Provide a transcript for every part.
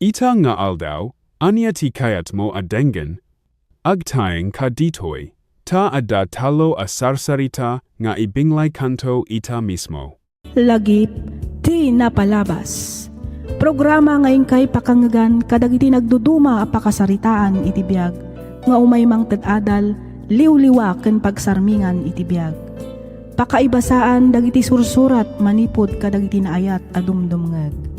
Ita nga aldaw, anya ti kayat mo adengen, agtayeng ka ditoy, ta adda talo a sarsarita nga ibinglay kanto ita mismo. Lagip ti napalabas. Programa ngayon kay pakangagan kadagiti nagduduma a pakasaritaan iti biag, nga umay mang tad-adal, liw-liwa ken pagsarmingan iti biag. Pakaibasaan dagiti sursurat manipod kadagiti naayat a dumdumngeg.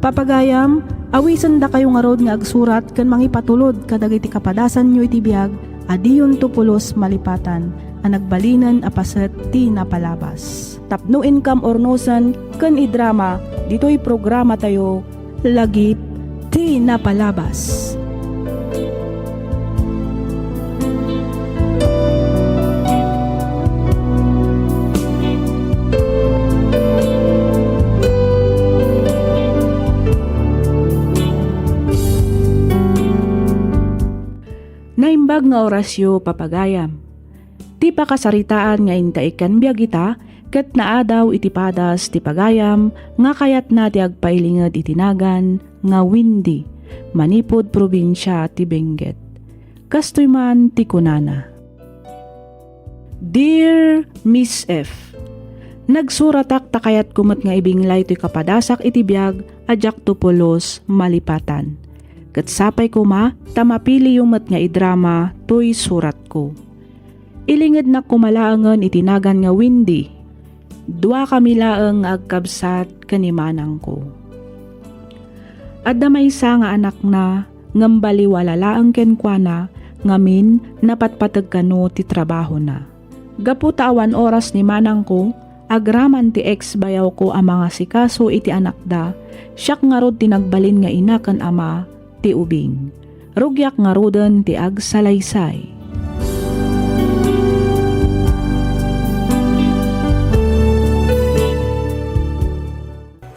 Papagayam, awisan da kayo nga rod nga agsurat ken mangipatulod kadagiti kapadasan nyo iti biag, adiyon tupulos malipatan, a nagbalinan a paset ti napalabas. Tapno income ornosan ken idrama, dito'y programa tayo, Lagip ti napalabas. Naimbag nga orasyo papagayam. Ti pakasaritaan nga intaikan biyagita, ket naadaw iti padas ti pagayam, nga kayat na ti agpailinged itinagan, nga Windy, manipod probinsya ti Benguet. Kastoy man ti kunana. Dear Miss F, nagsuratak takayat kumat nga ibinglay ti kapadasak iti biag, ajak tupulos malipatan. Ket sapay ko tamapili yung mat nga idrama, tuy surat ko. Ilingid na kumalaangan itinagan nga Windy. Dua kami laeng agkabsat kanimanang ko. Adda maysa nga anak na, ngambaliwala laeng kenkwana, ngamin napatpatag kano ti trabaho na. Gaputa awan oras ni manang ko, agraman ti ex bayaw ko ang mga sikaso iti anak da, siyak nga rod tinagbalin nga ina ken ama, ti ubing. Rugyak nga roden ti agsalaysay.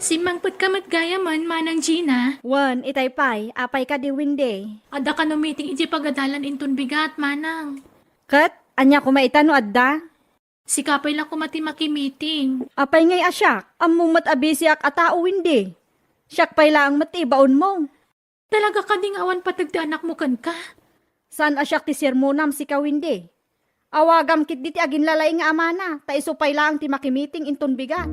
Simangput ka matgayaman, manang Gina. Wan, itay pay, apay ka di Windy. Adda ka no meeting iti pagadalan intun bigat, manang. Kat, anya kumaitano adda? Si kapay lang kumati makimiting. Apay ngay asyak, amumat abisiak atao Windy. Siyak pay lang mati, baon mo. Talaga ka ding awan patagti anak mo kan ka. Saan asyak ti sirmonam si ka Windy? Awagam kit di ti agin lalay nga amana, ta isupay lang ti makimiting inton bigat.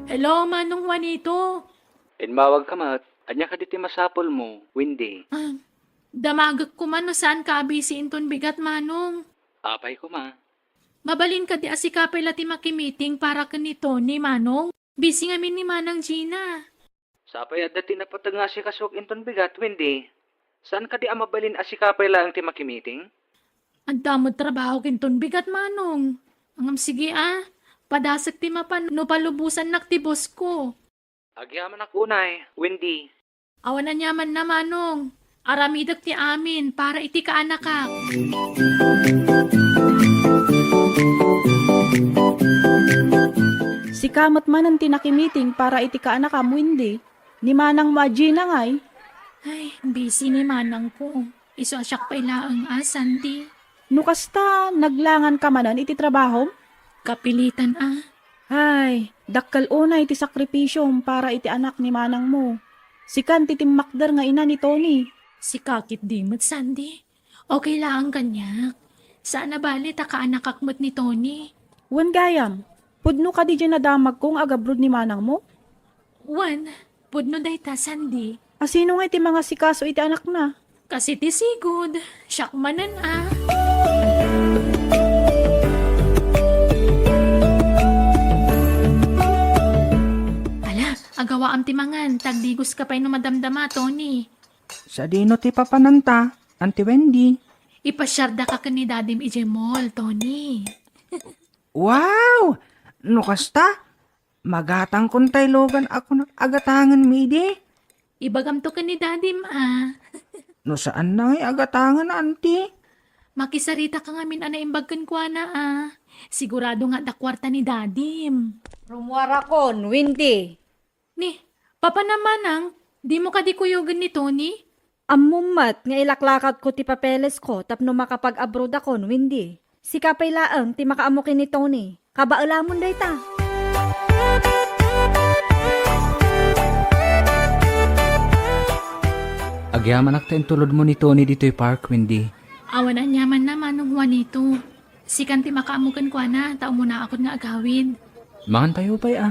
Hello, manong Juanito. Inmawag ka mat. Anya ka diti masapol mo, Windy. Damagak ko man no saan ka abisi inton bigat, manong. Apay ko ma. Mabalin ka di asikapay lati makimiting para kanito ni manong. Busy ngamin ni manang Gina. Sapay at dati napatag nga si kasok inton bigat, Windy. Saan ka di amabalin asikapay lang ti makimiting? Ang damod trabaho kinton bigat, manong. Angam sige padasak ti mapan no palubusan naktibos ko. Agyaman ako unay, Windy. Awan na nyaman na, manong. Aramidak ti amin para iti kaanak ka. Si kamat man ang tinakimiting para iti kaanak am Windy. Ni manang Magina ngay. Ay, busy ni manang ko. Iso asyak pa ilaang Sandy. Nukasta naglangan ka manan iti trabaho? Kapilitan Ay, dakkal unay iti sakripisyong para iti anak ni manang mo. Sikan titimmakder nga ina ni Tony. Si kakit dimot, Sandy. Okay lang kanyak. Saan na bali ta kaanak akmat ni Tony? Wan gayam, pudno ka di dyan nadamag kong agabrod ni manang mo? Wan, pudno day ta, Sandy. Asino nga iti mga sikaso iti anak na? Kasi ti sigod. Syakmanan Agawa am timangan, tagdigos ka pa'y numadamdama, Tony. Sa dino ti papananta, Auntie Wendy. Ipasyarda ka ni Dadim Ijemol, Tony. Wow! Nukasta? Magatang kun logan ako ng agatangan midi. Ibagam to ka ni Dadim, No saan na ngay agatangan, Auntie? Makisarita ka ngamin imbag kan kwa na, Sigurado nga dakwarta ni Dadim. Rumwara kon, Windy. Ni, papa naman di mo ka di kuyugan ni Tony? Amumat nga ilaklakat ko ti papeles ko tapno makapag-abroad ako, Windy. Si kapay laang ti makaamukin ni Tony. Kabaalamon day ta. Agyaman akta tulod mo ni Tony dito'y park, Wendy. Awan ang yaman na Manong Juanito. Si kanti makaamukan ko na, tao mo na ako nga agawid. Mangan tayo pa'y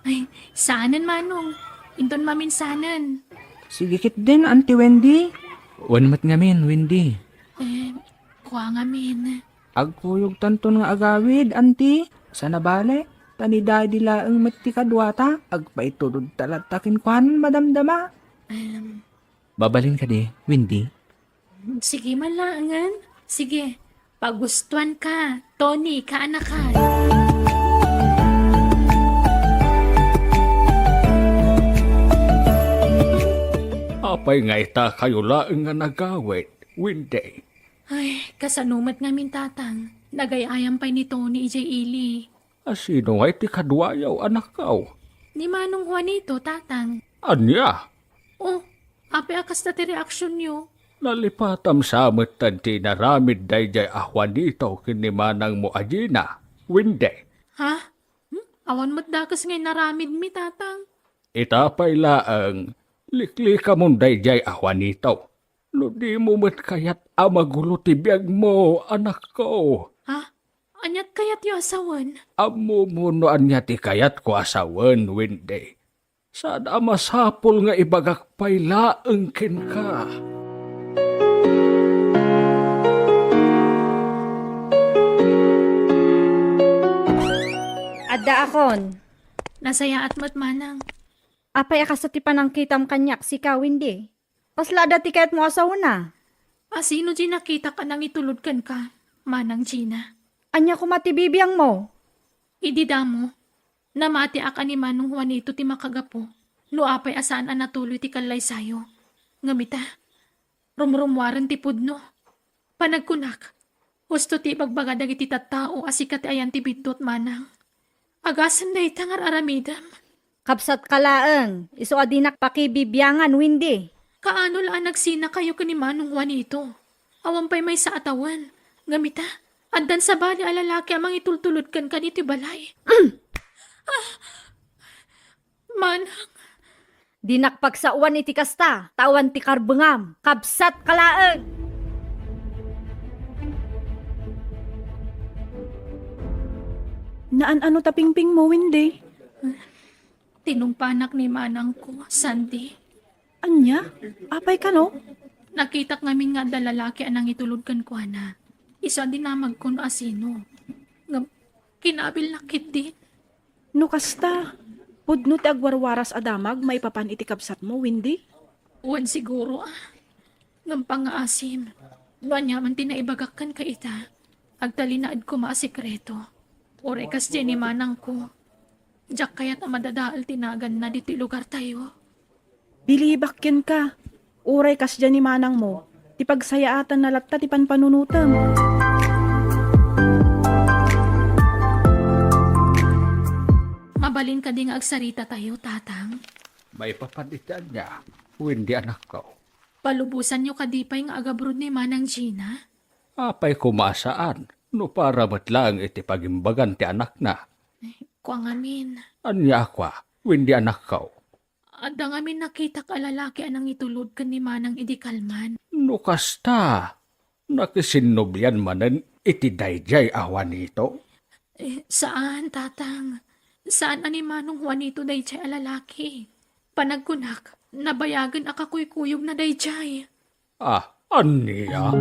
Ay, saanan Manong? Inton maminsanan. Sige kit din, Auntie Wendy. Wanmat ngamin, Wendy. Kuha nga min. Agkuyog tanton nga agawid, Auntie. Sa nabale, tanida di laang mati kadwata. Agpaitulod talatakin kuhan, madamdama. Babalin ka di, Wendy. Sige malangan. Sige, pagustuhan ka. Tony, kaanakan. Apay nga ita kayo laeng nga nagawit, Wendy. Ay, kasanumat nga min tatang. Nagayayam pa ni Tony ijay ili. Asino nga iti kadwayaw anak kaw? Ni Manong Juanito, tatang. Anya, Oh, ape akas na ti reaksyon nyo. nalipatam sa amat tanti naramid dayjay ahwan dito kinimanang mo ajina, Wendy. Ha? Awan mo't dakas ngay naramid mi, tatang. Itapay laang, likli ka mong dayjay ahwan dito. No di mo mat kayat amagulo tibiyag mo, anak ko. Ha? Anyat kayat yo asawan? Amo mo no anya ti kayat ko asawan, Wendy. Sada masapol nga ibagak pay laeng ken ka. Adda akon. Nasaya at matmanang. Apay akas sa ti panangkitam kanyak si ka Wendy. Pasla da ti kayat mo asawa na. Asino di nakita ka nang itulod kan ka, Manang Gina? Anya ko matibibiyang mo. Idida mo, namati aka ni Manong Juanito ti makagapo. No apay asaan ang natuloy ti kalay sayo. Ngamita, rumrumwaran ti pudno. Panagkunak, husto ti bagbaga dagiti tattao asikat ti ayan ti bidot manang. Agasan na itangar aramidam. Kapsat kalaeng. Iso adinak pakibibyangan, Wendy. Kaano laan nagsina kayo ka ni Manong Juanito? Awan pa'y may sa atawan. Ngamita, andan sa bali alalaki amang itultulod kan kaniti balay. Manang, Dinak pagsauan iti kasta. Tawan ti karbengam. Kapsat kalaeng. Naan ano tapingping mo, Wendy? tinungpanak ni Manang ko, Sandy. Anya? Apay ka no? Nakita ngamin nga dalalaki anang itulod kan ko na. Isa din namag kuno asino. Nga, kinabil nakit din. No kasta. Pudno ti agwarwaras adamag may papan iti kapsat mo, Wendy? Uwan siguro Ngam pangaasim. Nga man tinaibagakkan ka ita. Agtalinaad ko maasikreto. Orekas din ni Manang ko. Diyak kaya't amadadaal tinagan na diti lugar tayo. Bilibakyan ka. Uray kas dyan ni manang mo. Ti pagsayaatan na latta ti panpanunutam. Mabalin ka ding agsarita tayo, tatang. May papaditan niya, Wendy anak ko. Palubusan nyo kadipay nga agabrod ni Manang Gina. Apay kumasaan, no para matlang iti pagimbagan ti anak na. Kuang amin. Anya akwa, Wendy anak ko. Adang amin nakita ka lalaki anang itulod ka ni Manang idikalman. No kasta, nakisinubyan manan iti dayjay awan nito. Saan, tatang? Saan ani Manong Juanito dayjay alalaki? Panagkunak, nabayagan akakuy-kuyog na dayjay. Anya?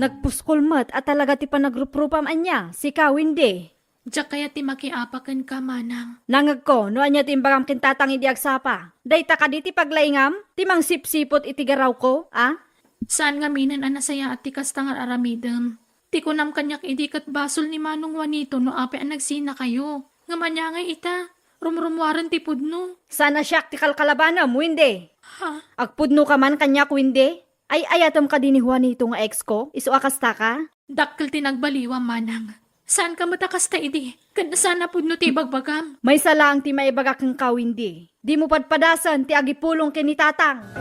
Nagpuskulmat at talaga ti panagruprupam anya, si ka Wendy. Diyak kaya ti makiapakan ka, Manang. Nangag ko, no anya ti imbagam kintatang idi agsapa. Dayta ka di ti paglaingam, ti mang sipsipot iti garaw ko, Saan nga minan anasaya at ti kastangar aramidem? Ti kunam kanyak idikat basol ni Manong Juanito no ape ang nagsina kayo. Nga manyangay ita, rumrumwaran ti pudno. Sana siyak ti kalkalabanam, Wendy. Ha? Agpudno ka man kanyak, Wendy. Ay ayatam ka din ni Juanito nga ex ko, iso akasta ka. Dakkel ti nagbaliwa, Manang. Saan ka matakas ta idi? Kanda sana pud no ti bagbagam. May salang ti maibaga kang kawindi. Di mo padpadasan ti agipulong kini tatang.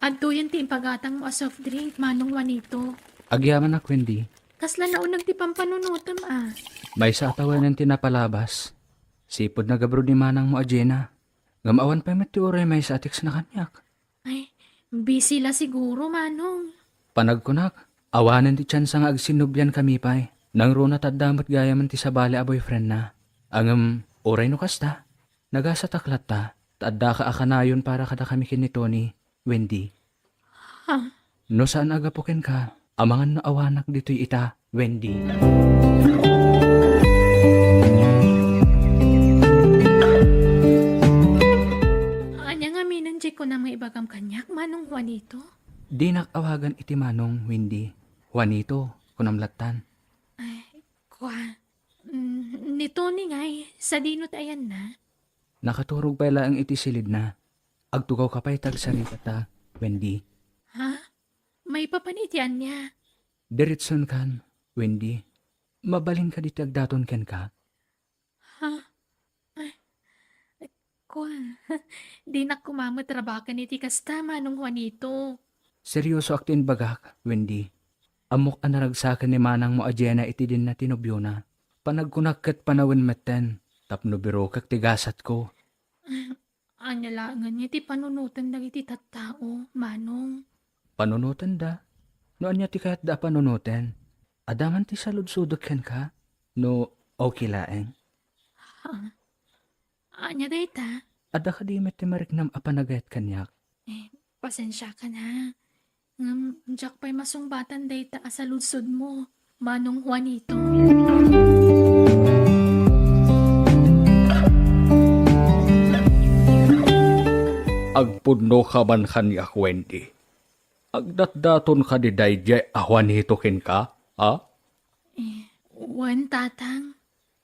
Adto yan ti impagatang mo a soft drink, Manong Juanito. Agyaman na, Wendy. Kasla na unang ti pampanunutom May sa atawan ng tinapalabas. Sipod na gabro ni manang mo ajena. Gamawan pa met ti uray may sa atiks na kanyak. Ay, busy la siguro, Manong. Panagkunak, awanan ti tsansa nga agsinubyan kami pa'y. Nang runa taddamat gaya man ti sabali a boyfriend na. Angam, uray no kasta. Nagasataklat ta. Tadda ka akanayon para kada kami kin ni Tony, Wendy. Ha? No saan agapukin ka? Amangan na awanak dito'y ita, Wendy. Anya nga minanjay ko na may ibagam kanyak, Manong Juanito. Di nakawagan iti manong, Wendy. Juanito, kunamlatan. Kwa, ni Tony nga'y, sa dinot ayan na. Nakaturog pala ang iti silid na. Agtugaw ka pa'y tagsarita ta, Wendy. Ha? May papanitian niya. Diritson kan, Wendy. Mabalin ka diti agdaton ken ka. Ha? Kwa, di na kumamatrabakan iti kasta, Manong Juanito. Seryoso aktin bagak, Wendy. Amok anaragsakan ni manang mo ajena iti din na tinubyo na. Panagkunak kat panawin metten. Tapno biro kak tigasat ko. Anya langan niya ti panunutan lang iti tattao, Manong. Panunutan da. No anya ti kahit da panunutan. Adaman ti saludsudok ken ka. No okay laeng. Anya dayta? Ada ka di met ti mariknam apanagayat kanyak. Pasensya ka na. Diyak pa'y masungbatan dayta sa ludsod mo, Manong Juanito. Agpudno ka man kanyak, Wendy. Agdatdaton ka di dayjay Juanito ken ka, ha? Wan, tatang.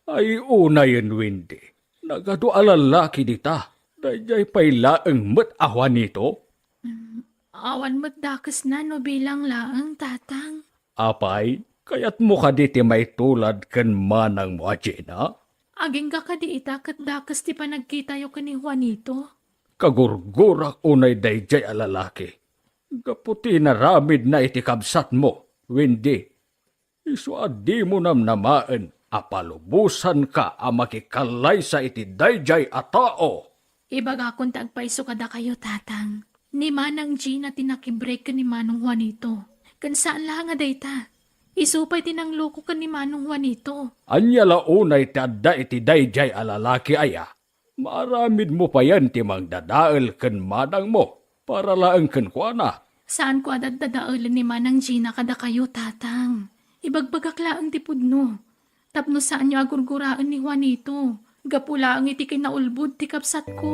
Ay unayan, Wendy. Nagado alalaki dita. Dayjay pay laeng met Juanito. Awan mo't dakas na no bilang laang, tatang. Apay, kayat mo ka diti may tulad ken manang mo ajena? Aging ka di itakat dakas ti panagkitayo ka ni Juanito. Kagurgurak unay dayjay alalaki. Gaputi na ramid na iti kabsat mo, Wendy. Isuadi mo nam namaan, apalubusan ka a makikalay sa iti dayjay a tao. Ibaga kung tagpaiso kada kayo, tatang. Ni Manang Gina tinakibreak ka ni Manong Juanito. Kan saan lang nga dayta? Isupay tinangluko ka ni Manong Juanito. Anya launay tadda iti dayjay alalaki aya. Maramid mo pa yan ti magdadael ken manang mo para laeng ken kuana. Saan ko adadadaulan ni Manang Gina kada kayo, tatang? Ibagbagak laang tipudno. Tapno saan nyo agurguraan ni Juanito. Gapula ang iti kinaulbud ti kapsat ko.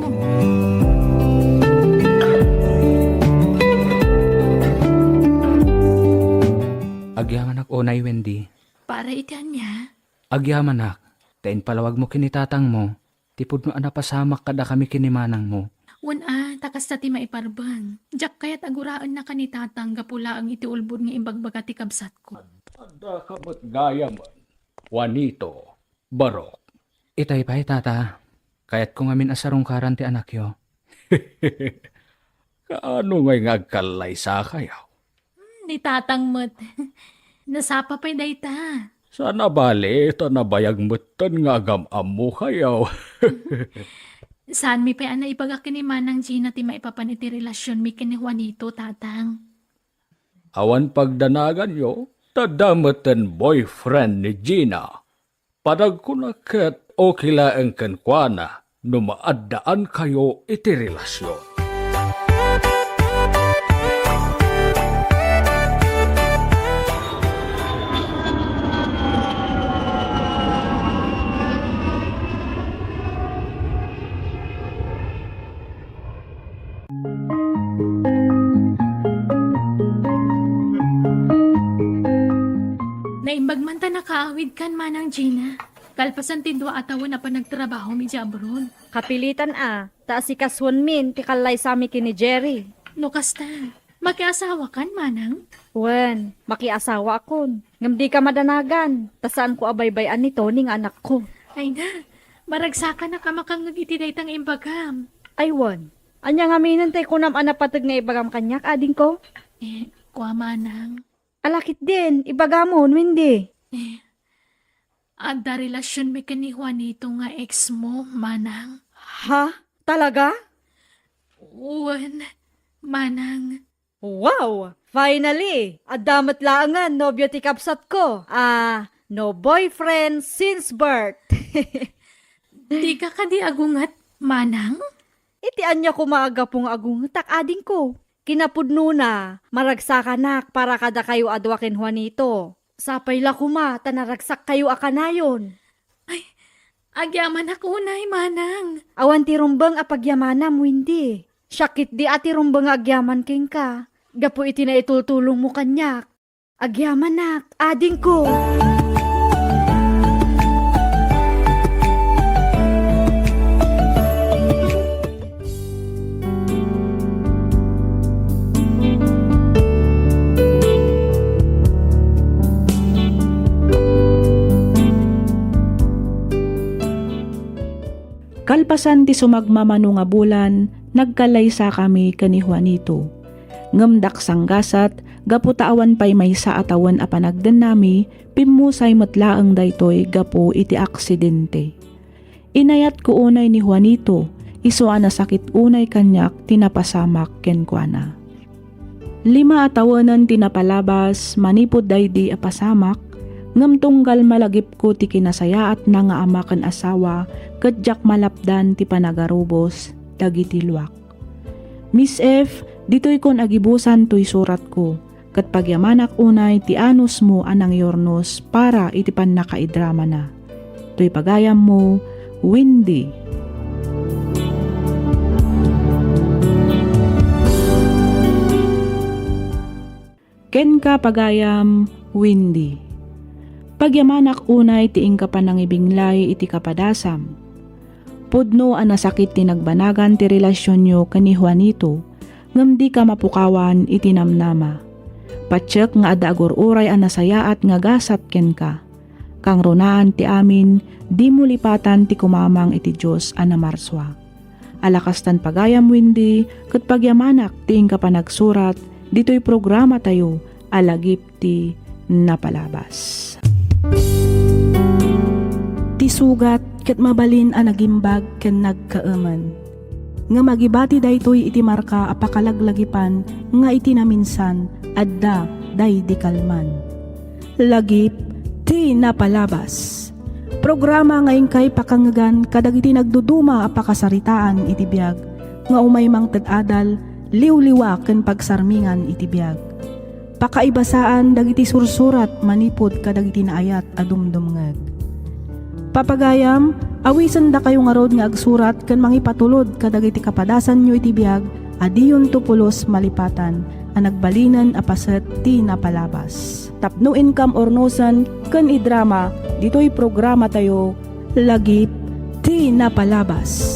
Agyaman ak unay, Wendy. Para itian niya. Agyaman ak. Tain palawag mo kinitatang mo. Tipod mo anapasamak kada kami kinimanang mo. Takas na ti maiparbang. Diyak kaya't aguraan na kanitatang gapula ang iti ulbud nga imbagbaga ti kapsat ko. Ada ka mo't gaya man. Juanito, Barok. Itay pa'y tata. Kaya't kung amin asarong karan ti anak yo. Kaano ngay ngagkalay sa kayaw? Ni tatang mo't. Nasapa pa'y dayta. Sana bali, nabayag mutan nga gamam mo kayaw. Saan mi pa'y ana ibagak ni Manang Gina ti maipapaniti relasyon mi kini Juanito, tatang. Awan pagdanagan yo, tadamatan boyfriend ni Gina. Padag ko na kat okay laeng kenkwana no maaddaan kayo iti relasyon. Naimbag man ta nakaawid kan manang Gina. Kalpasan tindwa atawa na pa nagtrabaho mi abroad. Kapilitan ta si kaswan min ti kalay sami kini Jerry. No kasta, makiasawa kan manang? Wen, makiasawa akon. Ngam di ka madanagan, tasaan ko abaybayan nito ning anak ko. Ay na, maragsakan na ka makangagiti daytang imbagam. Ay wen, anya nga minantay ko nam anapatag nga ibagam kanyak, ading ko? Kwa manang. Alakit din, ibagamon, hindi. Adda relasyon mi kani Juanito nga ex mo, manang. Ha? Talaga? Uwan, manang. Wow! Finally! Adamat laangan, nobyo ti kapsat ko. No boyfriend since birth. Di ka kadi agungat, manang? Iti anya ko maaga pong agung takading ko. Kinapudno na, maragsakan para kada kayo adwakin Juanito. Sapay la kuma, tanaragsak kayo akanayon. Ay, agyaman ako unay, manang. Awan ti rumbang apagyamanam, hindi. Syakit di ati rumbang agyaman king ka. Gapo iti na itultulong mo kanyak. Agyaman nak, ading ko. Kalpasan ti sumagmamano nga bulan, nagkalaysa kami kani Juanito. Ngamdak sanggasat, gapu taawan pa'y may sa atawan a panagdan nami, pimusay matlaang daytoy gapu iti aksidente. Inayat ko unay ni Juanito, iso na sakit unay kanyak tinapasamak kenkwana. 5 atawanan tinapalabas, manipod daydi a pasamak, ngam tunggal malagip ko ti kinasayaat na nga amakan asawa, kadyak malapdan ti panagarubos, dagiti luwak. Miss F, dito'y kon agibusan to'y surat ko, kat pagyamanak unay ti anus mo anang yornos para iti pan nakaidrama na. To'y pagayam mo, Windy. Ken ka pagayam, Windy. Pagyamanak unay ti ingka panangibinglay iti kapadasam. Pudno ang nasakit ti nagbanagan ti relasyon nyo kani Juanito, ngam di ka mapukawan iti namnama. Patsyak nga ada agur-uray ang nasayaat nga gasat ken ka. Kang runaan ti amin, di mo lipatan ti kumamang iti Diyos anamarswa. Alakastan pagayam Windy, kat pagyamanak ti ingka panagsurat, dito'y programa tayo, alagip ti napalabas. Ti sugat ket mabalin a nagimbag ken nagkaaman. Nga magibati daytoy iti marka apakalaglagipan nga iti naminsan adda day di kalman. Lagip ti napalabas. Programa ngayon kay pakanggan kadag iti nagduduma apakasaritaan iti biag nga umay mang ted-adal liwliwa ken pagsarmingan iti biag. Pakaibasaan dagiti sursurat manipod kadagiti naayat adumdumngeg. Papagayam, awisan da kayo nga rod nga agsurat ken mangipatulod kadagiti kapadasan nyo iti biag adiyon tupulos malipatan a nagbalinan a paset ti napalabas. Tapno income ornosan ken idrama dito'y programa tayo lagip ti napalabas.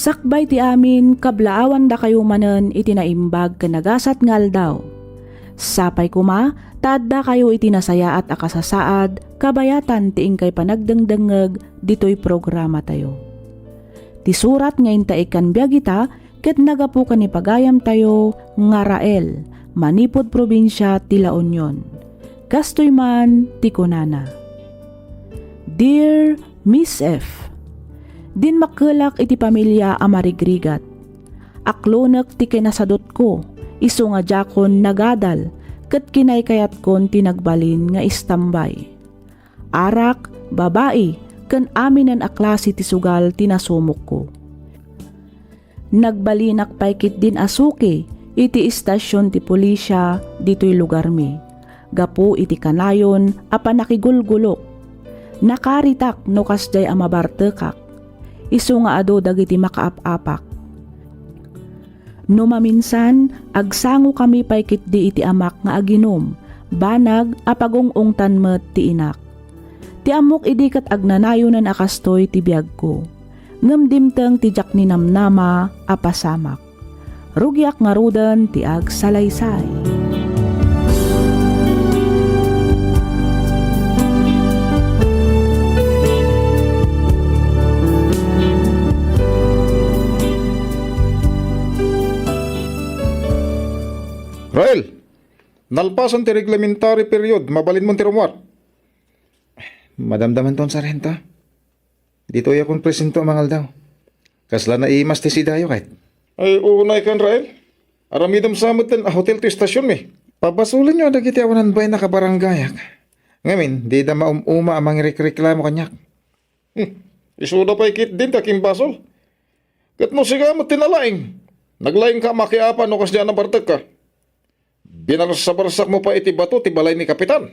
Sakbay ti amin, kablaawan da kayo manen iti naimbag kanagasat ngal daw. Sapay kuma, tadda kayo iti nasaya at akasasaad, kabayatan ti ingkay panagdengdengeg, dito'y programa tayo. Ti surat ngayon ta ikan biyagita, ket nagapukan ni pagayam tayo, nga Rael, manipod probinsya ti La Union. Gastoy man ti kunana. Dear Miss F, din makelak iti pamilya amarigrigat. Aklonek ti kinasadot ko, iso nga jakon nagadal, ket kinaykayat kon tinagbalin nga istambay. Arak, babae, ken aminan a klase ti sugal tinasumok ko. Nagbalinak paikit din asuki, iti istasyon ti pulisya dito'y lugar mi. Gapu iti kanayon apa nakigulgulok. Nakaritak no kasjay amabartekak. Isu nga ado dagiti makaap-apak. No maminsan, agsango kami paikit di iti amak nga aginom, banag apagong-ungtan met ti inak. Ti amok idikat agnanayonan akastoy ti biag ko. Ngamdimteng ti jak ni namnama apasamak. Rugyak nga rudan ti ag salaysay. Rael, nalpasan ti reglamentary period, mabalin mo ti rumwar. Madamdaman ton sarhento. Dito ay akong presento mangal daw. Kasla na imas ti sidayo kahit. Ay, uunay kan Rael. Aramidam samot din a hotel to istasyon mi. Papasulan nyo dagiti awanan bay nakabaranggayak. Ngamin, di da maumuma amang reklamo kanyak. Isuda pa ikit din taking basol. Kat mo sigamot tinalaing. Naglaing ka makiapa no kas diyan ang bartag ka. Binarsa-barsak mo pa iti bato ti balay ni kapitan.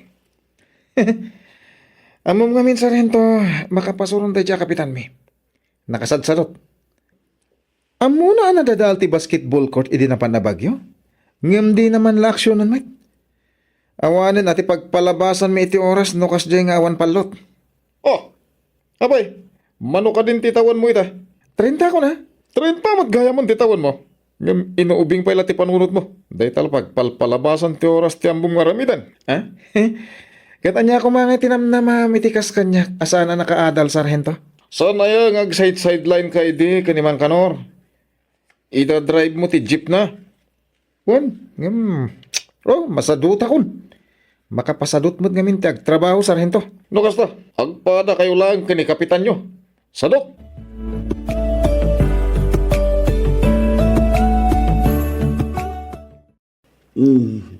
Amom nga min sarhento, makapasuron tayo dya kapitan mi. Nakasadsadot. Amo na nadadal ti basketball court idi na panabagyo. Ngam di naman la aksyonan met. Awanin ati pagpalabasan mi iti oras no kas dya nga awan palot. Oh, abay, mano ka din titawan mo ita. 30 ko na. 30 matgaya mo titawan mo. Ngam inuubing pa ila ti panunot mo. Day talpag palpalabasan ti oras ti ambong maramidan. Ha? Katanya ko mga tinamnama mitikas kanya. Asaan na nakaadal sarhento? Saan na yung ag-sideline ka idi kanimang kanor? Ida drive mo ti jeep na. Masadut akon. Makapasadut mo't ngamin ti agtrabaho sarhento. No kasta, agpada kayo lang kani kapitan nyo. Sadok!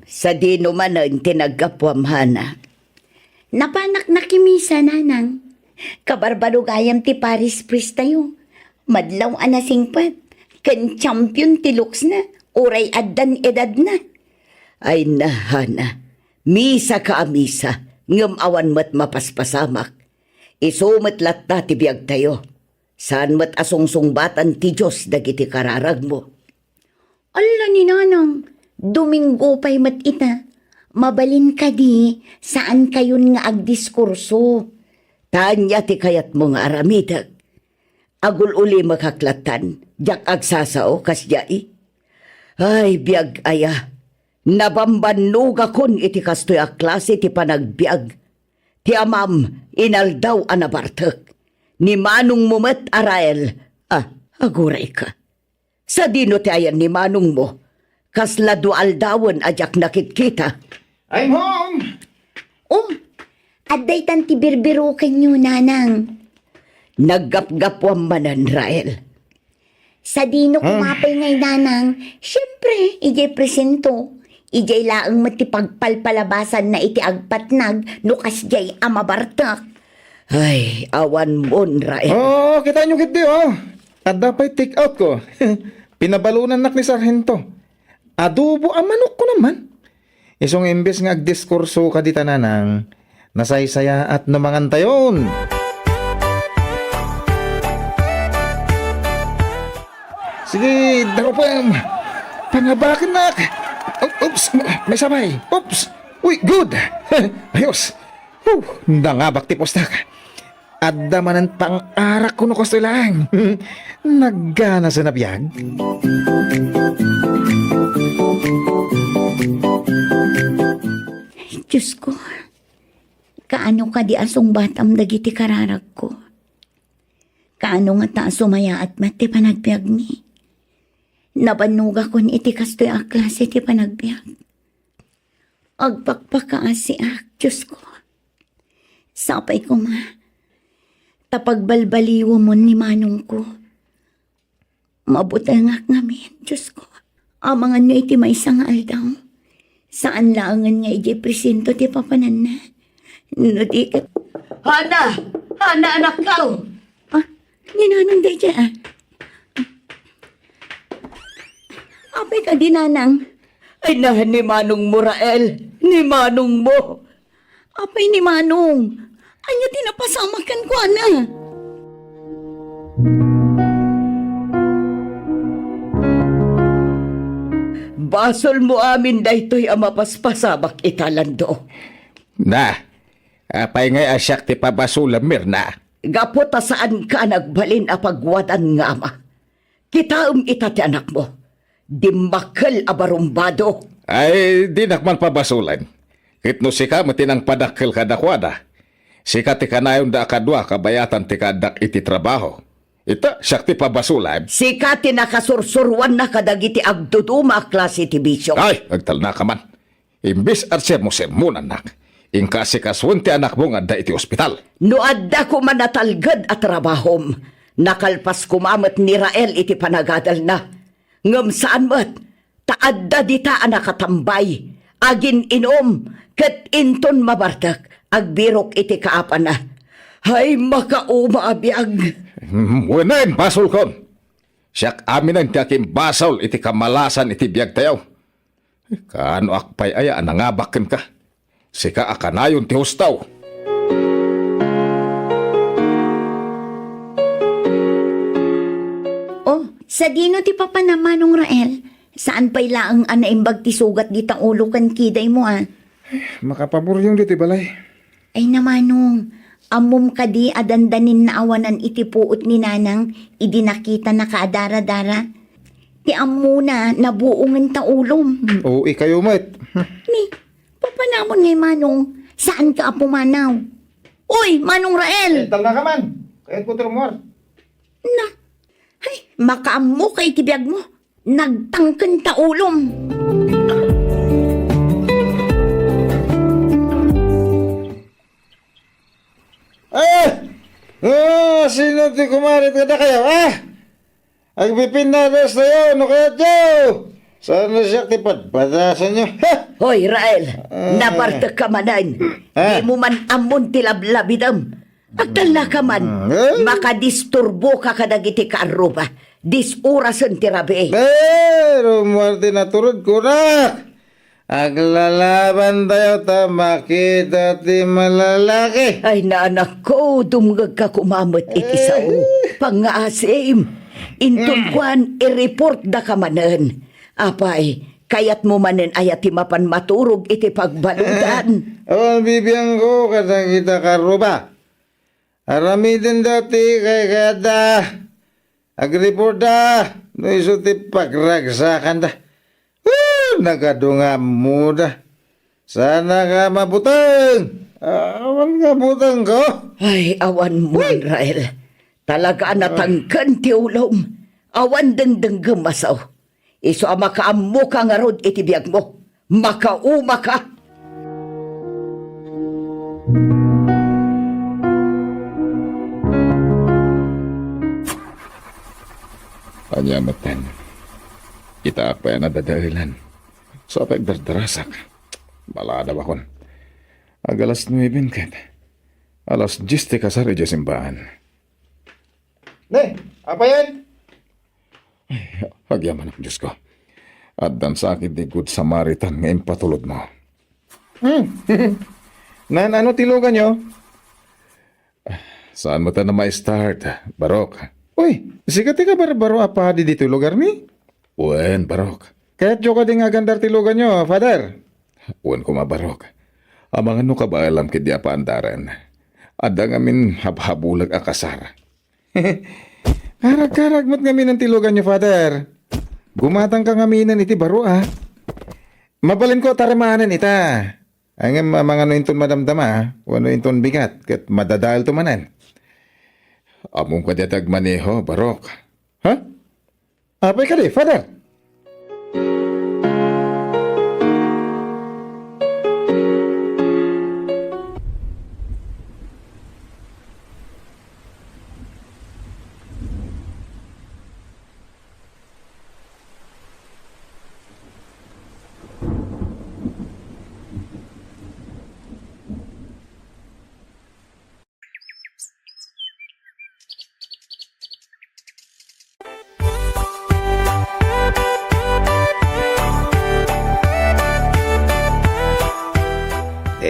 Sa di naman ang tinagapwamhana. Napanak na kimisa nanang. Kabarbarugayam ti Paris Priest tayo. Madlaw anasingpat. Kan champion ti looks na. Uray addan edad na. Ay nahana. Misa ka amisa. Ngam awan mat mapaspasamak. Isumat latta ti biyag tayo. Saan mat asungsung-batan ti Diyos dagiti kararag mo. Ala ni nanang. Domingo pa'y mat ita. Mabalin ka di, saan kayon nga agdiskurso? Tanya ti kayat mo nga aramidag. Agul uli makaklatan, jak agsasao kasjai. Ay, biag aya, nabambanog akon iti kastoy a klase ti panagbiag. Ti amam, inaldaw anabartek. Ni manong mo met Arael, aguray ka. Sa dino ti ayan ni manong mo, kasla dual dawon ajak nakitkita. I'm home! Aday tanti birbiro kanyo, nanang. Naggapgapwam manan, Rael. Sa dino kumapay ngay, nanang, syempre, ijay presento. Ijay laang matipagpalpalabasan na iti agpatnag, nukas jay amabartak. Ay, awan mon, Rael. Kita nyo kiti, At dapat take out ko. Pinabalunan nak ni sarhento. Adobo ang manok ko naman. Isong imbes nga agdiskurso ka di tananang, nasaysaya at namangantayon. Sige, darupam. Pangabakin nak. Oops, may sabay. Oops. Uy, good. Ayos. Nangabak ti postak. Adda manan pang arak ko no kosto lang. Naggana sa nabiyag. Diyos ko, kaano ka di asong batam dagiti kararag ko? Kaano nga ta sumaya at mati panagbiag mi? Nabanuga kon iti kastoy a klase ti panagbiag. Agpakpakaasi Diyos ko. Sapay ko ma, tapagbalbaliwo mo ni manong ko. Mabutangak ngamin, Diyos ko. Amangan nyo iti may isang aldaw. Saan laangan nga iti presinto ti papanan na? No di ka... Hana! Hana, anak ka! Ah, ninanang day dyan. Apay ka dinanang. Ay nahan ni Manong Murael. Ni Manong mo. Apay ni Manong. Anya tinapasamakan ko, ana. Basol mo amin daytoy ang mapaspasabak italando. Na, apay ngay asyak ti pabasulam, Mirna. Gapota saan ka nagbalin a pagwadan nga ama. Kitaom ita ti anak mo. Dimakal abarumbado. Ay, di nakman pabasulan. Kitno sika matinang padakkel kadakwada. Sika ti kanayon da kadwa kabayatan ti kadak iti trabaho. Ita, siyak ti pabasulan. Sika ti nakasursurwan na kadagiti agduduma klase ti bisyo. Ay, agtal na ka man. Imbis at siya mo sermonan nak. Inkasikasun ti anak mo nga da iti ospital. No adda ko manatalgad at trabahom. Nakalpas kumamat ni Rael iti panagadal na. Ngam saan mat, taadda dita anak katambay. Agin inom, kat inton mabartak, agbirok iti kaapa na. Hay makaumabiyag. Wanain, basol kon. Siyak amin ang tiyakin basol iti kamalasan iti biyag tayaw. Kaano akpay aya anangabakin ka. Sika akanayon ti hustaw. Oh, sa dino ti papa na Manong Rael? Saan pa'y laang anaimbag ti sugat di tang ulo kan kiday mo ah? Makapabor yung diti balay. Ay namanong, amom ka di adandanin na awanan iti puot ni nanang, idi nakita na kaadara-dara. Ti amo na nabuungan ta ulom. Oo, ikayo met. Ni, papanamon ngay Manong, saan ka apumanaw? Uy, Manong Rael! Tal na ka man. Kahit po trumor. Na, ay, makaamo kay tibiyag mo. Nagtangkan ta ulom. Sino ti kumarit ka na kayo, Agbipin na dos na yun, no kaya Joe? Saan na siya ti padpadasan nyo? Hoy, Rael, naparta ka manan. Di mo man amon tilablabidam. Agdala ka man, makadisturbo ka kadagiti kaaruba. Disurasan ti rabi. Pero, Martin, naturod ko na. Aglalaban tayo ta makita ti malalaki. Ay, naanak ko, dumgag ka kumamot iti sao. Pangaasim, intunkuan, i-report da ka manan. Apay, kayat mo manen ayat ti mapan maturog iti pagbaludan. Awan bibiyang ko kadang kita karuba. Aramidin dati kay kada. Agreport da. No iso ti pagragsakan da. Nagadunga mo da. Sana ka mabutang. Awan ka butang ko. Ay, awan mo, Rael. Talaga natangkan ti ulom. Awan dengdeng gemasaw. Iso ang makaammo ka nga rod itibiyag mo. Makauma ka. Panyamatan. Kita pa na dadailan. So apay dardarasak. Balada ba kon? Agalas 9 ket. Alas 10 ti kasari di simbahan. Ne, apa yan? Hagyaman ang Diyos ko. At dan sakit di Good Samaritan ngayon patulod mo. Nan, ano tilugan nyo? Saan mo ta na ma-start, Barok? Uy, sikat ka baro apa di dito lugar ni? Uen, Barok. Kahit jo ka di nga gandar tilugan nyo, Father. Uen ko mabarok. Amang ano ka ba alam kiti apa andaran? Ada ngamin habhabulag akasar. Karag-karag mo't ngamin ang tilugan nyo, Father. Gumatang ka ngaminan iti baro, Mabalin ko taramanan ita. Ang mga no inton madamdama, wano inton bigat, kat madadahal tumanan. Among ka diatag maneho, Barok. Ha? Apay ka di, Father?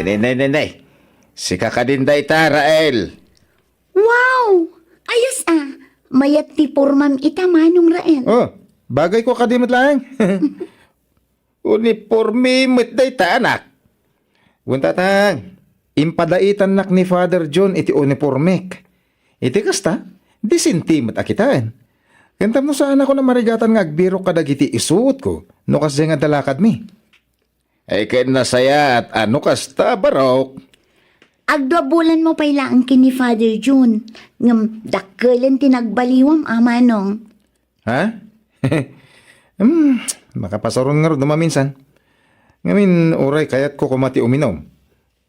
Nay. Si kakadinday ta, Rael. Wow! Ayos mayat ti pormam ita manong Rael. Oh, bagay ko kadimot lang. Uniforme day ta, anak. Bunta tang, impadaitan nak ni Father John iti uniformek. Iti kasta, disintimot akitaan. Kanta mo saan ako na marigatan nga agbiro kadagiti isuot ko, no kasi nga dalakad mi. Ay kain na saya at ano kasta barok. Agdwa bulan mo pailaan kini Father June. Ngam dakkelan tinagbaliwam amanong. Ha? Makapasaron nga ro dumaminsan. Ngamin uray kayat ko kumati uminom.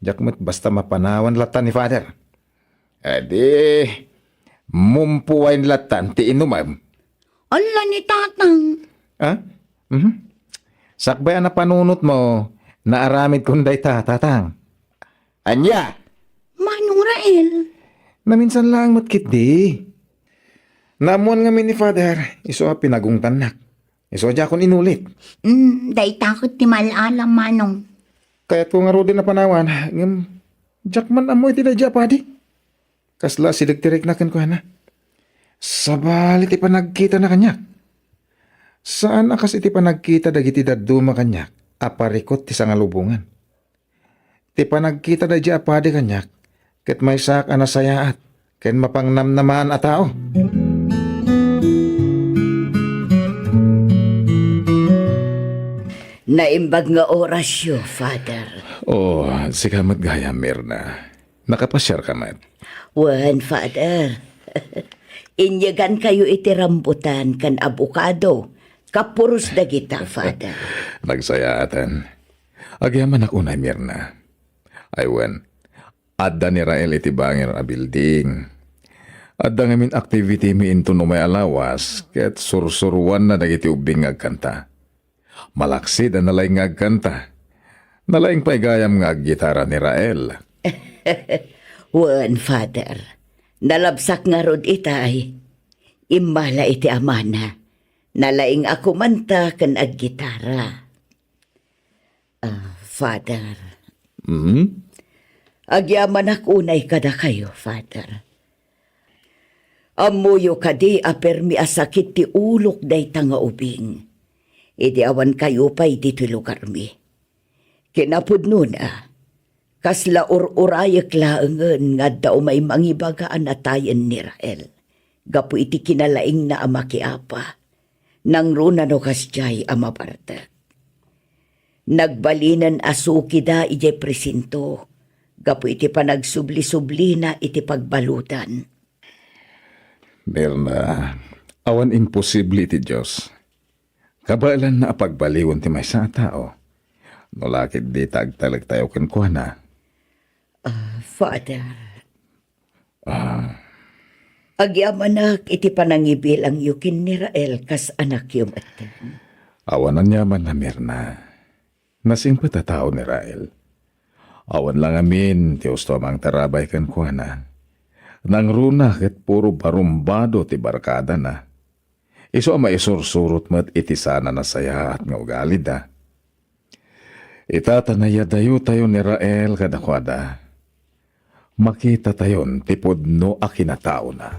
Jakmet basta mapanawan latan ni Father. Adi, mumpuwain latan ti inumam. Ala ni tatang. Ha? Sakbay na panunot mo, naaramid kunday tatang. Anya? Manong Rael. Naminsan lang matkit di. Namuan nga ni Father, iso pinagungtanak. Iso dya akong inulit. Day takot ti malalam manong. Kaya't ko nga ro din na panawan, ngam, jakman amoy ti dadya padi. Kasla siligtirik na ko na. Sabalit ipanagkita na kanyak. Saan akas iti panagkita dagiti daduma kanyak, aparikot ti sangalubungan. Ti panagkita dadya apadi kanyak, ket may sak anasayaat, ken mapangnamnamaan a tao. Naimbag nga orasyo, Father. Oh, si kamat gaya, Mirna. Nakapasyar kamat. Wan, Father. Inyagan kayo iti rambutan kan abukado. Kapurus dagita, Father. Nagsayaatan. Agyaman ako na, Mirna. Aywan, adda ni Rael iti bangir a building. Adda ngamin activity mi into no may alawas, ket sursuruan na dagiti ubing agkanta. Malaksid na nalaing agkanta. Nalaing paigayam nga aggitara ni Rael. Wan, Father. Nalabsak nga rod itay. Imbala iti amana. Nalaing ako manta kan aggitara. Father. Agyaman akunay kada kayo, Father. Amuyo kadi apermi asakit ti ulok day tanga ubing. Idi awan kayo pa iti lugar mi. Kinapudno na, kasla urayak laengen nga daw may mangibagaan atayan ni Rael. Gapu iti kinalaing na amakiapa, nang runa no kasjay amabarta. Nagbalinan asuki da ije presinto, gapu iti panagsubli-subli na iti pagbalutan. Mirna, awan imposible iti Diyos. Kabalan na pagbaliwan ti may sa tao. Nulakit di tagtalag tayo kenkwana. Father. Agyamanak iti panangibil ang yukin ni Rael kas anak yung atan. Awanan niya man na Mirna. Nasing patatao ni Rael. Awan lang amin, ti usto mang tarabay kenkwana. Nang runa ket puro barumbado ti barkada na. Iso ang maisursurot mat iti sana na saya at nga ugali da. Itatanaya dayo tayo ni Rael kadakwada. Makita tayon tipod no akinatao na.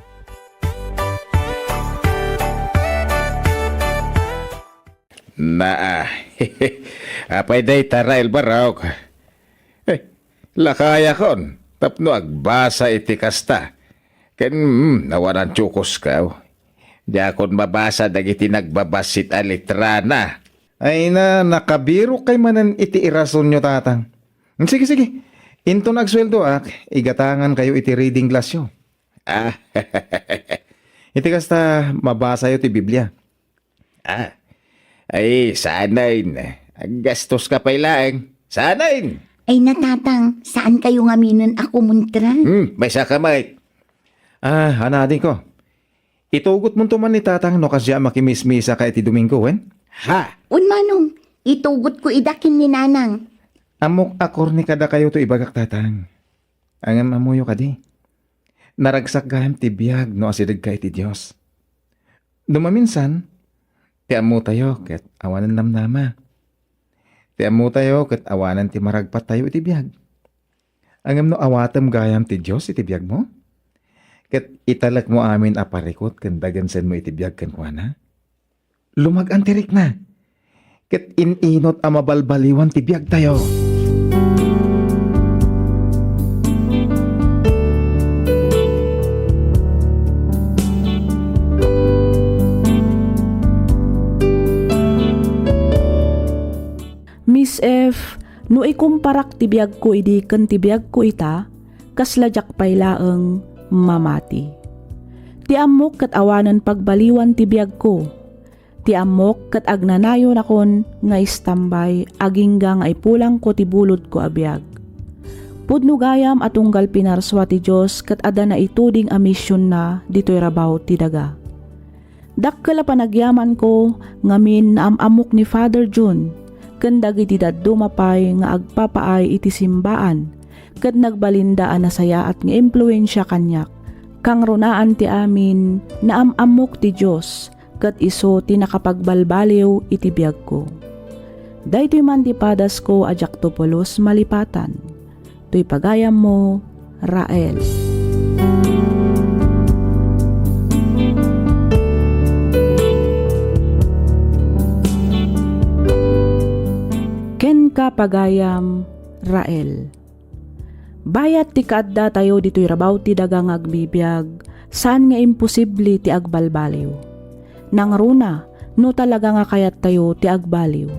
Apay day ta Rael Barok. Lakaya kon, tapno agbasa iti kasta. Ken nawanan tsukos ka. Diya kon mabasa dagiti nagbabasit a litrana. Ay na, nakabiro kay manan iti irason nyo tatang. Sige. Into nagsweldo igatangan kayo iti reading glass yo. Iti kasta mabasa yo ti Biblia. Ay, sanain. Gastos ka pa ilaeng. Sanain. Ay natatang, saan kayo ngaminan ako muntra? May saka may. Hanadin ko. Itugot mo tuman ni tatang no kasya makimismisa ka iti Domingo, Ha? Manong, itugot ko idakin ni nanang. Amok akor ni kada kayo to ibagak tatang. Ang amuyo kadi. Naragsak gaham ti biyag no asidag ka iti Diyos. Dumaminsan, ti amu tayo ket awanan namnama. Ti amu tayo ket awanan ti maragpat tayo iti biyag. Angam no awatam gayam ti Diyos iti biyag mo? Kat italak mo amin aparikot kan dagansan mo iti biyag kan kuana? Lumag-an tirik na. Kat ininot ang mabalbaliwan ti biyag tayo. Miss F, no ikumparak ti biyag ko idi ken ti biyag ko ita, kasladyak pay laeng mamati. Ti amok kat awanan pagbaliwan ti biyag ko. Ti amok kat agnanayon akon nga istambay agingga nga ipulang ko ti bulod ko abiyag. Pudno gayam atunggal pinarswa ti Diyos kat ada na ituding a misyon na dito'y rabaw ti daga. Dakkala panagyaman ko ngamin na amok ni Father June ken dagiti dumapay nga agpapaay iti simbaan ket nagbalindaan na saya at nga impluwensya kanyak kang runaan ti amin na amok ti Dios ket iso ti nakapagbalbaliw iti biag ko. Daytoy man ti padas ko a Jactopolos malipatan. Toy pagayam mo, Rael. Ken ka pagayam, Rael. Bayat ti kaadda tayo dito'y rabaw ti dagang agbibiyag, saan nga imposible ti agbalbaliw. Nang runa, no talaga nga kayat tayo ti agbaliw.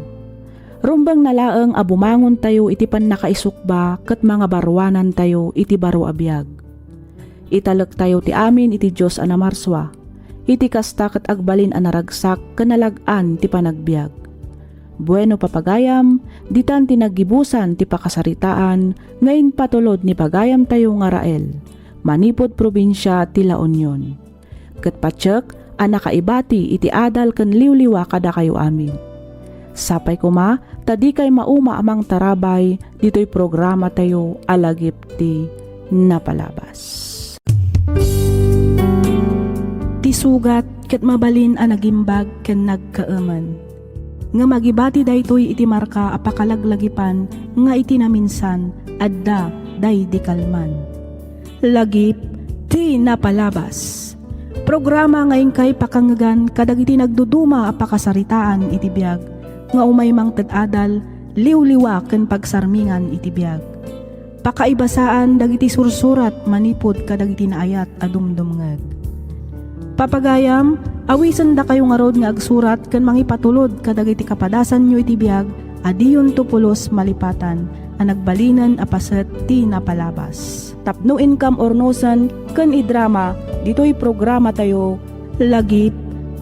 Rumbang nalaeng abumangon tayo iti pan nakaisukba ket mga barwanan tayo iti baro abiyag. Italek tayo ti amin iti Diyos anamarswa, iti kasta ket agbalin anaragsak kanalag-an ti panagbiag. Bueno papagayam, ditan tinagibusan ti pakasaritaan, ngayon patulod ni pagayam tayo nga Rael, manipod probinsya ti La Union. Ket patsek, anakaibati iti adal ken liwliwa kada kayo amin. Sapay kuma, tadi kay mauma amang tarabay, dito'y programa tayo alagip ti napalabas. Ti sugat ket mabalin a nagimbag ken nagkaeman. Nga magibati daytoy iti marka apakalaglagipan nga iti naminsan adda day di kalman. Lagip ti napalabas. Programa ngayon kay pakanggan kadag iti nagduduma apakasaritaan iti biag nga umay mang ted-adal liwliwa ken pagsarmingan iti biag. Pakaibasaan dagiti sursurat manipod kadag iti naayat adumdumngeg. Papagayam, awisan da kayo nga rod nga agsurat ken mangipatulod kadag iti kapadasan nyo iti biag adiyon tupulos malipatan ang nagbalinan apaset ti napalabas. Tapno income ornosan ken idrama dito'y programa tayo lagip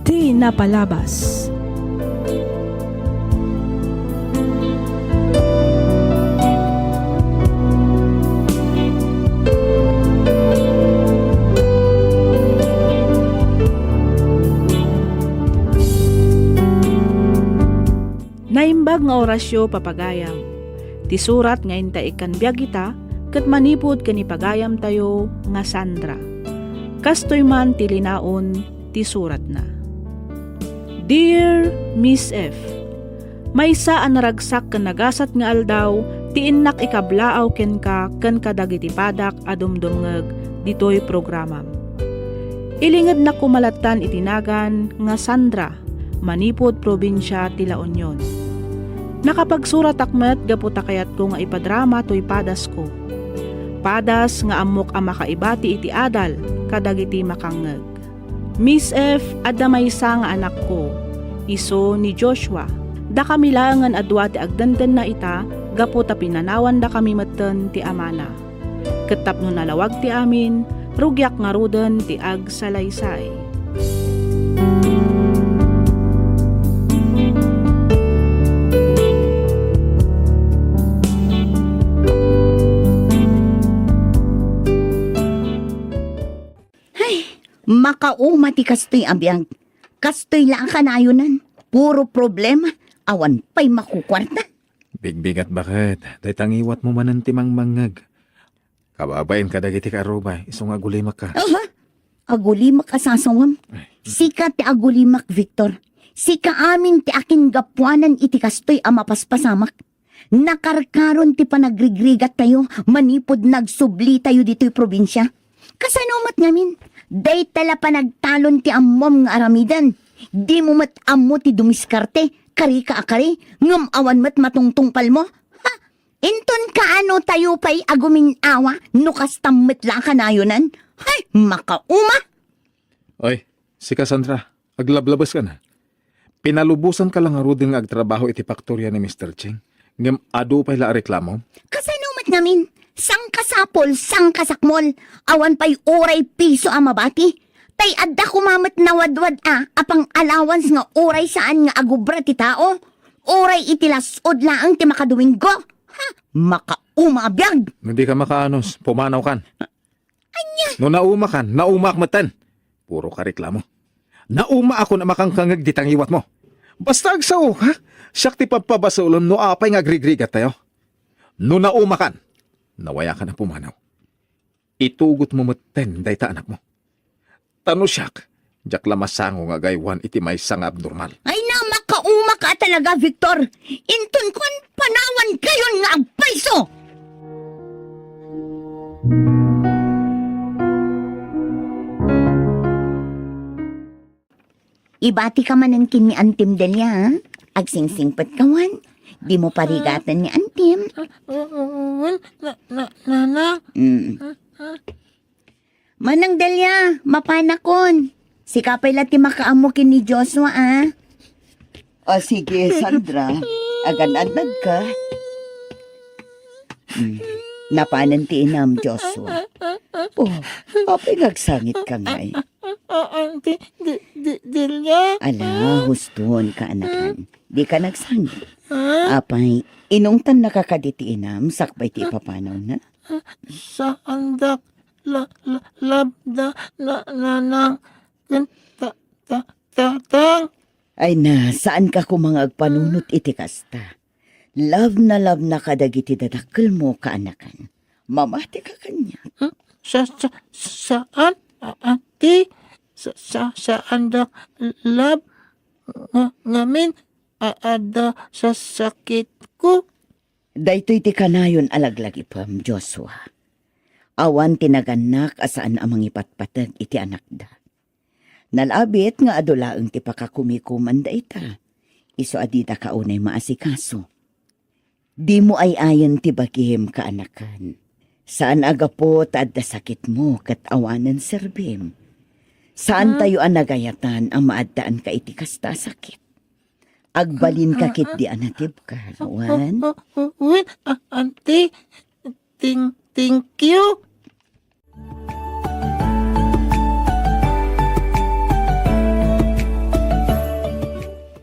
ti napalabas. Naimbag nga orasyo papagayam. Ti surat nga inta ikan biag ita, ket manipod ken ipagayam tayo nga Sandra. Kastoy man ti linaon ti surat na. Dear Miss F, maysa an naragsak ken nagasat nga aldaw, ti innak ikablaaw ken ka ken kadagiti padak adumdumngeg ditoy programam. Ilinged na kumalatan itinagan nga Sandra, manipod probinsya ti La Union. Nakapagsurat akmet gaputa kayat ko nga ipadrama toy padas ko. Padas nga amok ang makaibati iti adal kadagiti makangeg. Miss F, adda maysa nga anak ko, iso ni Joshua. Da kami langan adwa ti agdandan na ita, gaputa pinanawan da kami metten ti amana. Ketapno nalawag ti amin, rugyak nga ruden ti agsalaysay. Makauma ti kastoy abiyag. Kastoy lang kanayonan. Puro problema. Awan pa'y makukwarta. Bigbigat bakit? Dahil iwat mo manan timang mangag. Kababayin ka dagiti karubay. Isong agulimak ka. Agulimak asasawam. Sika ti agulimak, Victor. Sika amin ti akin gapuanan iti kastoy ang mapaspasamak. Nakarkaron ti panagrigrigat tayo, manipod nagsubli tayo dito'y probinsya. Kasanumat ngamin, day tala panagtalon ti ammom nga aramidan. Di mo mat ammo ti dumiskarte, kari ka akari, ngam awan mat matungtungpal mo. Ha? Inton kaano tayo pa'y agumin awa, nukas tammet lang kanayonan. Hay, makauma! Oy, si Cassandra, aglablabas ka na. Pinalubusan ka lang nga rudin nga agtrabaho iti faktorya ni Mr. Cheng. Ngam ado pa'y la reklamo. Kasanumat namin, sang kasapol, sang kasakmol, awan pa'y oray piso ang mabati. Tay adda kumamat na wadwad apang allowance nga oray saan nga agubra ti tao. Oray itilasod laang ti makaduwinggo. Ha? Makaumabiyag. Hindi ka makaanos, pumanaw kan. No nauma kan, naumak matan. Puro ka reklamo. Nauma ako na makangkangag ditang iwat mo. Basta agsaw, ha? Siyak ti pagpabasulon no apay nga agrigrigat tayo. No nauma kan, nawaya ka na pumanaw. Itugot mo matan day ta anak mo. Tano siyak, jak lamasango nga gaywan iti may sang abnormal. Ay na, makauma ka talaga, Victor. Inton kon panawan kayon nga agpaiso. Ibati ka manan kin ni Antim Delia, ha? Agsingsingpat kawan. Di mo parigatan ni Antim. Manang Delia, mapanakon. Si kapay lati makaamo kin ni Joshua, O sige, Sandra. Agan-anad ka. Napanan ti inam, Joshua. Oh, apay nagsangit ka ngay. Auntie, Delia? Ala, huston ka, anakan. Di ka nagsangit. Apay, inungtan nakakaditi inam, sakbay ti papanaw na. Sa andak, labda, nanang, tatang. Ay na, saan ka kumangag panunot iti kasta? Love na kadagiti dadakkel mo kaanakan. Mamati ka kanya. Saan, auntie? Sa andak, lab, ngamin, ada sa sakit ko. Daytoy ti kanayon alaglagi pam, Joshua. Awan tinaganak asaan amang ipatpatag iti anak da. Nalabit nga adulaang ti pakakumikuman da ita. Iso adita kaunay maasikaso. Di mo ay ayan ti bagim kaanakan. Saan agapo taadda sakit mo kat awanan serbim. Saan tayo anagayatan ang maaddaan ka iti kasta sakit? Agbalin ka kit di anatib ka, Wan? Auntie, thank you.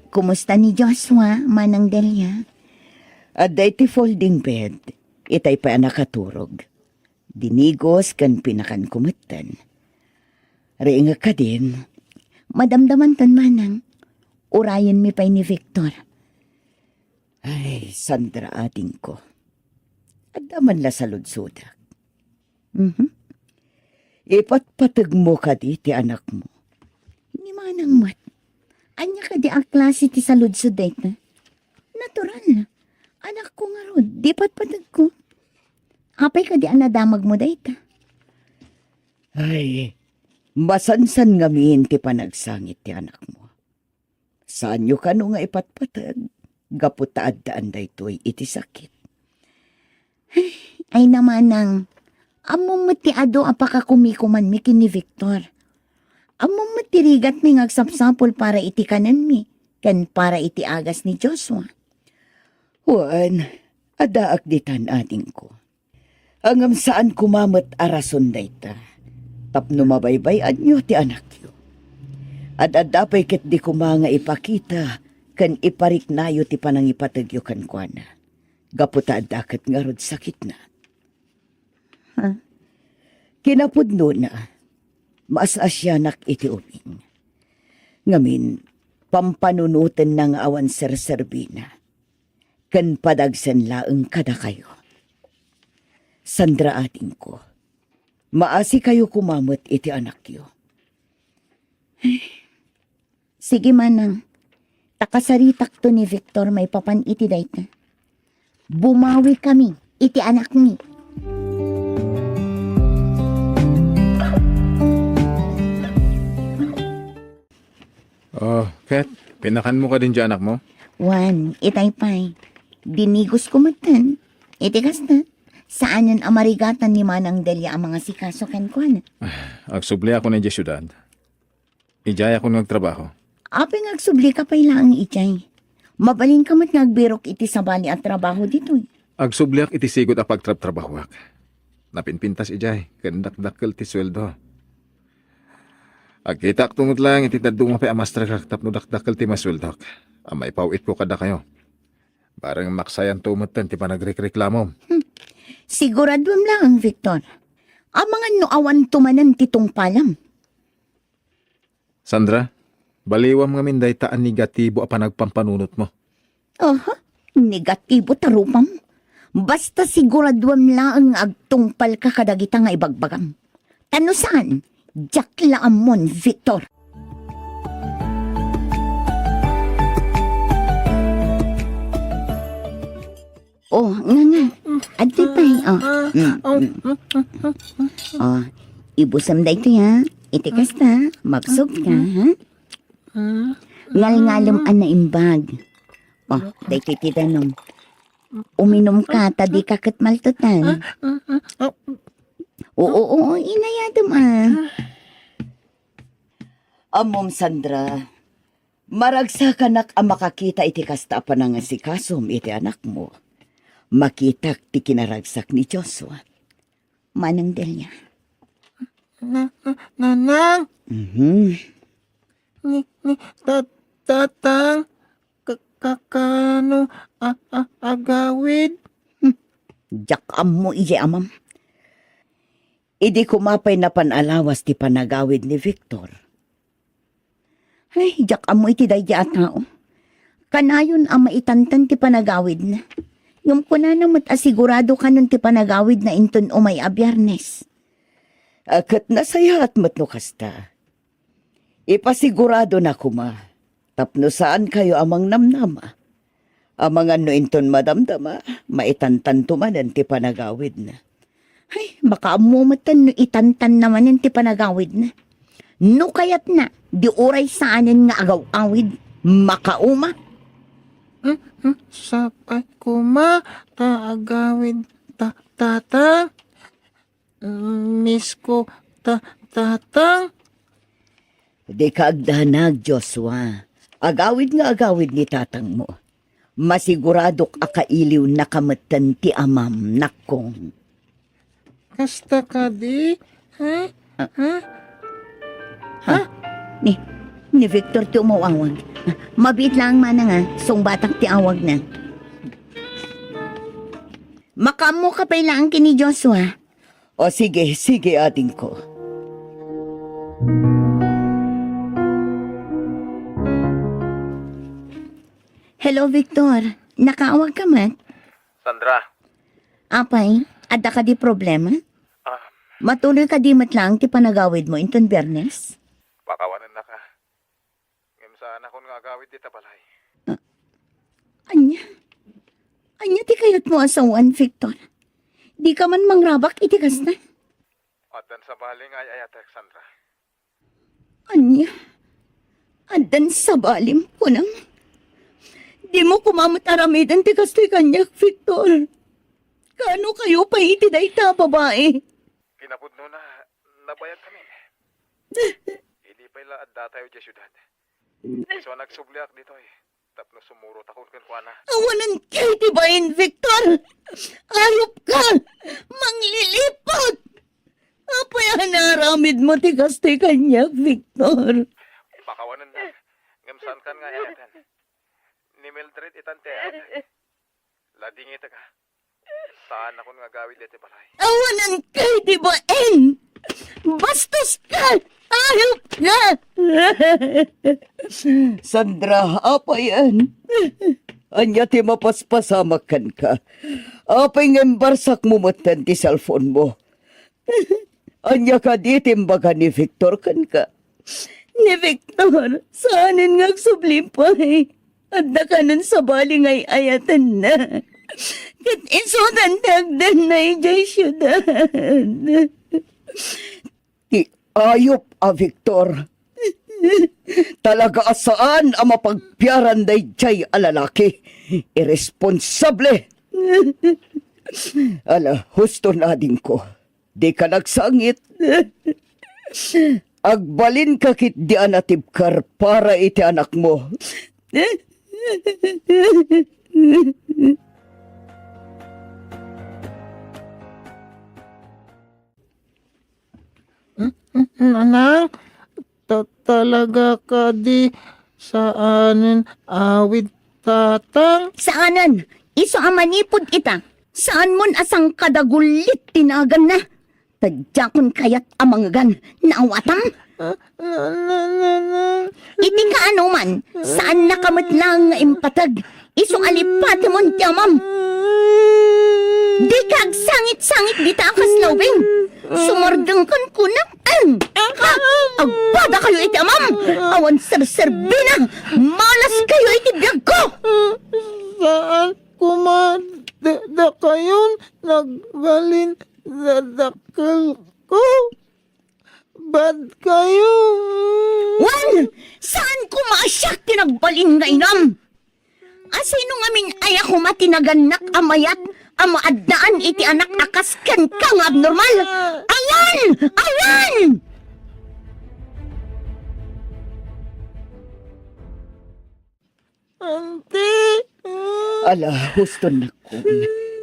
Kumusta ni Joshua, Manang Delia? Aday ti folding bed, itay pa nakaturog. Dinigos kan pinakan kumutan. Ringa ka din, madamdaman tan manang, urayan mi pa'y ni Victor. Ay, Sandra ating ko. Adaman la sa ludsudak. Ipatpatag mo ka di ti anak mo. Ni manang mat. Anya ka di ang klase ti sa ludsuday na. Natural na. Anak ko nga ro, di patpatag ko. Apay ka di ang nadamag mo day ta. Ay, masansan ngamin ti panagsangit ti anak mo. Saan nyo ka nga ipatpatag? Gaputaad daan da ito'y iti sakit. Ay naman ang among matiado apakakumikuman mi kini Victor. Among matirigat mi ngagsapsapol para iti kanan mi, kan para iti agas ni Joshua. Juan, adaak ditan ating ko. Angam saan kumamat arason da ita. Tapno mabaybayan nyo ti anak nyo. At adapay ket di kumanga ipakita, kan iparik nayo ti panangipatagyo kan kuana. Gaputa adakat nga rod sakit na. Kinapudno na, maas asyanak iti uming. Ngamin, pampanunutan na nga awan serserbina. Kan padagsan laeng kada kayo. Sandra ating ko, maasi kayo kumamot iti anak yo. Sige manang, takasaritak to ni Victor may papan iti dayta. Bumawi kami, iti anak mi. Oh, Kat, pinakan mo ka din dyan anak mo. Wan, itay pay. Dinigos ko matan. Iti kasta. Saan yun amarigatan ni Manang Delia ang mga sikasokan ko na? Agsubli ako na dyan syudad. Ijay ako nagtrabaho. Ape ngagsubli ka pa ilang ijay. Mabaling ka mat ngagbirok iti sabali at trabaho dito. Agsubliak iti sigot a pagtrabahwak. Napinpintas ijay, kandak-dakkel ti sweldo. Agkita tungod lang iti tadunga pa amastra tapno dakdakkel ti masweldok. Amay pauit ko kada kayo. Barang maksayan tumutan ti panagrekreklamo. Siguradom lang, Victor. Ang mga noawan tumanan titong palam. Sandra, baliwam nga minday taan negatibo a panagpampanunot mo. Aha, negatibo tarupam. Basta siguradom lang agtungpal ka kadagita nga ibagbagam. Tano saan? Jack laamon, Victor. Oh, nga. Adi pa Oh, ibusam da ito ya. Itikas na. Magsog ka, ha? Ngal-ngalom na imbag. Oh, da ito titanong. Uminom ka, tadi ka maltutan. Oo, inayadam Amom Sandra, maragsa ka nak ang makakita iti kasta pa nga si Kasom iti anak mo. Makitak ti kinaragsak ni Joshua. Manang Delia. Nanang, tatang, kakano, agawid. Jakam mo ije amam. Idi kumapay na panalawas ti panagawid ni Victor. Ay, jakam mo iti dayja at tao. Kanayon ang maitantan ti panagawid na. Ngam ko na namat asigurado ka nun ti panagawid na inton o may abiyarnes. Akat nasaya at matno kasta. Ipasigurado na kuma. Tapno saan kayo amang namnama. Amang ano inton madamdama, maitantan tumanan ti panagawid na. Ay, makaamumatan no itantan naman ti panagawid na. No kayat na, di oray saanin nga agaw-awid, makauma. Sapay kuma, taagawid, tatang. Miss ko, tatang. Di ka agdanag, Joshua. Agawid nga agawid ni tatang mo. Masiguradok akailiw na kamatan ti amam nakong. Kasta ka di? Ni Victor ti umawawag. Mabit lang man nga, song batang ti awag na. Makamo ka pa ilang kini Joshua. O sige ating ko. Hello Victor, nakaawag ka man? Sandra, Apay, ada ka di problema? Matuloy ka di matlang ti panagawid mo inton Bernes? pakawanan na ka. Ngem saan ako nga agawid di tabalay. Anya ti kayot mo asawan, Victor. Di ka man mangrabak iti kasna. Adan sa baling ay ayatek, Sandra. Anya? Andan sa balim ko nang. Di mo kumamataramidan ti kastoy kanyak, Victor. Kano kayo pa iti dayta, babae? Kinapudno na, nabayag kami. Hindi pa ila adda tayo dya syudad. So nagsubliak dito tapno sumuro takon kan kuana. Awanan kay tibayin, Victor! Ayop ka! Manglilipot! Apayan naramid mo ti kastoy kanyak, Victor. Pakawanan na. Ngem saan kan nga ayatan. Ni Mildred itante. Lading ita ka. Saan ako nga gawid dito balay. Awanan kay tibayin! Bastos ka! Ayop ka! Sandra, apa yan? Anya ti mapaspasamakan ka. Apay ngembarsak mo matan ti cellphone mo. Anya ka di timbaga ni Victor kan ka. Ni Victor, saanin nga sublim pa Adda ka nun sa baling ay ayatan na. Kat isudan dagdan na ijay syudad. Ti ayop Victor. Talaga asaan ang mapagpiaran dayjay a lalaki. Irresponsable. Husto na din ko. Di ka nagsangit. Agbalin ka kit di anatibkar para iti anak mo. Nanang, talaga ka di saanin awid tatang? Saanan? Iso amanipod ita. Saan mon asang kadagulit tinagan na? Tadjakon kayat amanggan naawatam? Iti ka ano man, saan nakamit lang nga impatag? Iso alipati mon tiyamam. Di ka agsangit-sangit di takas lawing. Sumardang kan kunang. Agbada kayo iti amam. Awan serserbina. Malas kayo iti biyag ko. Saan kumada kayon nagbalin dadakal ko? Bad kayo? Wan! Saan kumasyak tinagbalin nga inam? Asino nga min ay ako matinaganak amayat amaadnaan iti anak akas ken kang abnormal. Awan! Awan! Auntie! Husto na ko.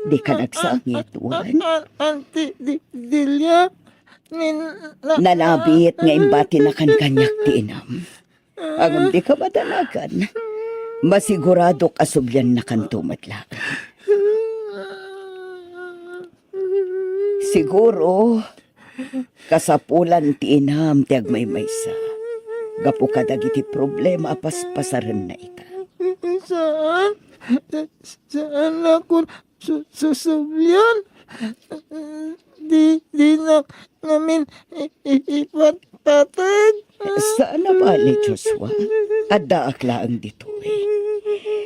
Di ka nagsangit, Wan. Auntie Delia? Nalabit nga imbati na kan kanyak ti inam. Ang di ka madalagan, masigurado kasubyan na kan tumatlakan. Siguro, kasapulan ti inam ti agmaymaysa. Gapu ka dagiti problema paspasaran na ita. Saan? Saan ako susubyan? Di na namin ipatpatag. Saan na ba ni Joshua? Adda aklaan dito eh.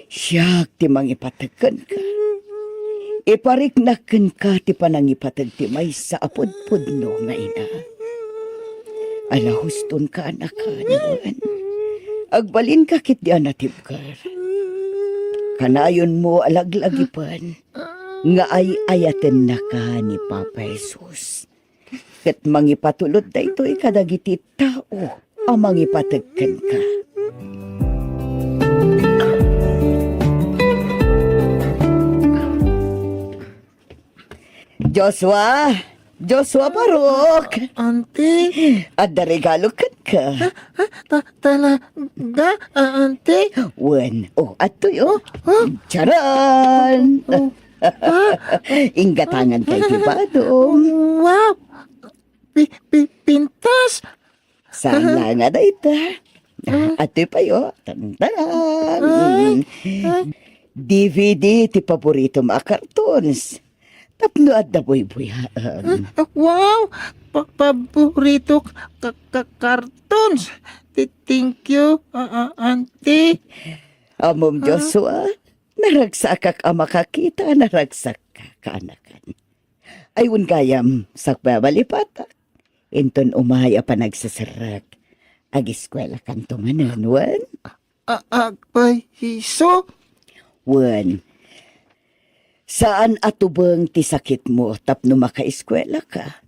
Siyak ti mangipatagkan ka. Ipariknakan ka ti panangipatag ti may sa apod-podno nga ina. Alahuston ka anak ka naman. Agbalin ka kit di anatibkar. Kanayon mo alaglagipan. Nga ay ayaten na ka ni Papa Jesus. Kat mangipatulod da ito'y kadagiti tao ang mangipatagkan ka. Joshua Barok! Auntie? Adda regalo kan ka. Talaga, auntie? Wan, ato yun. Charan! Inggatangan kay Tibadong. Wow! Pintas! Sana nga na ita. Ato pa yun. Tantaran! DVD ti paborito mga cartoons. Tapno at na buy-buyaan. Wow! Paborito cartoons. Thank you, auntie. Amom Joshua, naragsakak ang makakita, naragsak ka kaanakan. Ayun gayam, sakba malipatak. Inton umaya pa nagsasarak. Ag-eskwela kang tumanan, Wan? Agpay hiso? Wan, saan atubang ti sakit mo tapno maka-eskwela ka?